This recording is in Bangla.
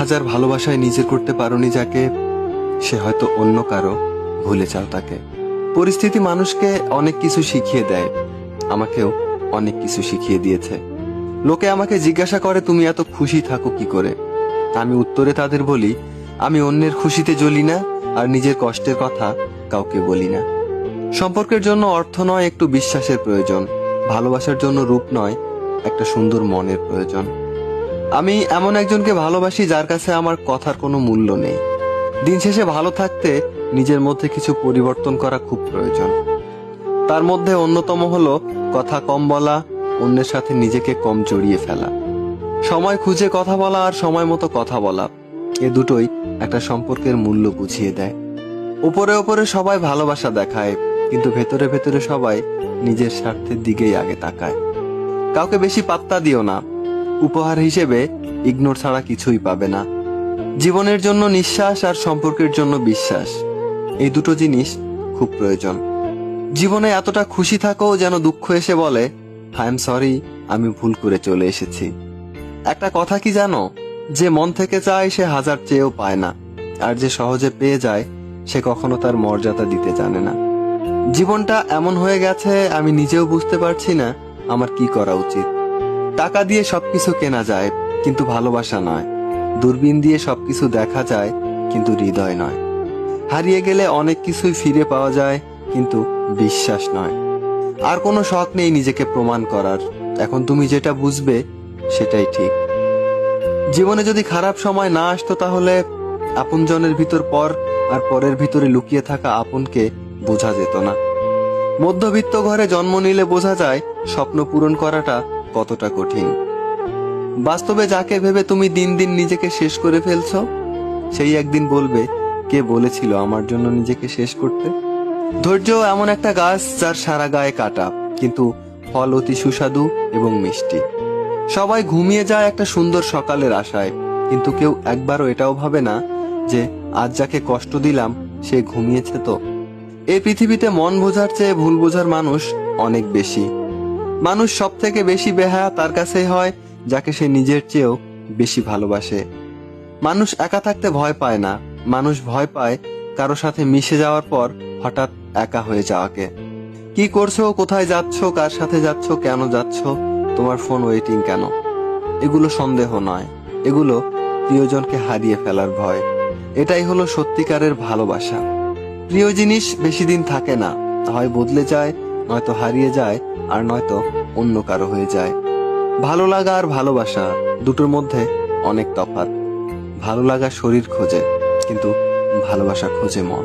হাজার ভালোবাসায় নিজের করতে পারোনি যাকে, সে হয়তো অন্য কারো, ভুলে যাও তাকে। পরিস্থিতি মানুষকে অনেক কিছু শিখিয়ে দেয়, আমাকেও অনেক কিছু শিখিয়ে দিয়েছে। লোকে আমাকে জিজ্ঞাসা করে তুমি এত খুশি থাকো কি করে। আমি উত্তরে তাদের বলি, আমি অন্যের খুশিতে জ্বলি না, আর নিজের কষ্টের কথা কাউকে বলি না। সম্পর্কের জন্য অর্থ নয়, একটু বিশ্বাসের প্রয়োজন। ভালোবাসার জন্য রূপ নয়, একটা সুন্দর মনের প্রয়োজন। আমি এমন একজনকে ভালোবাসি যার কাছে আমার কথার কোনো মূল্য নেই। দিন শেষে ভালো থাকতে নিজের মধ্যে কিছু পরিবর্তন করা খুব প্রয়োজন। তার মধ্যে অন্যতম হলো কথা কম বলা, অন্যের সাথে নিজেকে কম জড়িয়ে ফেলা, সময় খুঁজে কথা বলা আর সময় মতো কথা বলা। এ দুটোই একটা সম্পর্কের মূল্য বুঝিয়ে দেয়। উপরে উপরে সবাই ভালোবাসা দেখায়, কিন্তু ভেতরে ভেতরে সবাই নিজের স্বার্থের দিকেই আগে তাকায়। কাউকে বেশি পাত্তা দিও না, উপহার হিসেবে ইগনোর ছাড়া কিছুই পাবে না। জীবনের জন্য নিঃশ্বাস আর সম্পর্কের জন্য বিশ্বাস, এই দুটো জিনিস খুব প্রয়োজন। জীবনে এতটা খুশি থাকো যেন দুঃখ এসে বলে আই এম সরি, আমি ভুল করে চলে এসেছি। একটা কথা কি জানো, যে মন থেকে চায় সে হাজার চেয়েও পায় না, আর যে সহজে পেয়ে যায় সে কখনো তার মর্যাদা দিতে জানে না। জীবনটা এমন হয়ে গেছে আমি নিজেও বুঝতে পারছি না আমার কি করা উচিত। টাকা দিয়ে সবকিছু কেনা যায়, কিন্তু ভালোবাসা নয়। দূরবীন দিয়ে সবকিছু দেখা যায়, কিন্তু হৃদয় নয়। হারিয়ে গেলে অনেক কিছুই ফিরে পাওয়া যায়, কিন্তু বিশ্বাস নয়। আর কোনো শখ নেই নিজেকে প্রমাণ করার, এখন তুমি যেটা বুঝবে সেটাই ঠিক। জীবনে যদি খারাপ সময় না আসতো তাহলে আপনজনের ভিতর পর আর পরের ভিতরে লুকিয়ে থাকা আপনকে বোঝা যেত না। মধ্যবিত্ত ঘরে জন্ম নিলে বোঝা যায় স্বপ্ন পূরণ করাটা কতটা কঠিন। বাস্তবে যাকে ভেবে তুমি দিন দিন নিজেকে শেষ করে ফেলছো, সেই একদিন বলবে কে বলেছিল আমার জন্য নিজেকে শেষ করতে। ধৈর্য এমন একটা গাছ যার সারা গায়ে কাটা, কিন্তু ফল অতি সুস্বাদু এবং মিষ্টি। সবাই ঘুমিয়ে যায় একটা সুন্দর সকালের আশায়, কিন্তু কেউ একবারও এটাও ভাবে না যে আজ যাকে কষ্ট দিলাম সে ঘুমিয়েছে তো। এই পৃথিবীতে মন বোঝার চেয়ে ভুল বোঝার মানুষ অনেক বেশি। মানুষ সব থেকে বেশি বেহায়া তার কাছেই হয় যাকে সে নিজের চেয়েও বেশি ভালোবাসে। মানুষ একা থাকতে ভয় পায় না, মানুষ ভয় পায় কারো সাথে মিশে যাওয়ার পর হঠাৎ একা হয়ে যাওয়াকে। কি করছো, কোথায় যাচ্ছ, কার সাথে যাচ্ছ, কেন যাচ্ছ, তোমার ফোন ওয়েটিং কেন, এগুলো সন্দেহ নয়, এগুলো প্রিয়জনকে হারিয়ে ফেলার ভয়। এটাই হলো সত্যিকারের ভালোবাসা। প্রিয় জিনিস বেশি দিন থাকে না, হয় বদলে যায়, নয়তো হারিয়ে যায়, আর নয়তো অন্য কারো হয়ে যায়। ভালো লাগা আর ভালোবাসা দুটোর মধ্যে অনেক তফাৎ। ভালো লাগা শরীর খোঁজে, কিন্তু ভালোবাসা খোঁজে মন।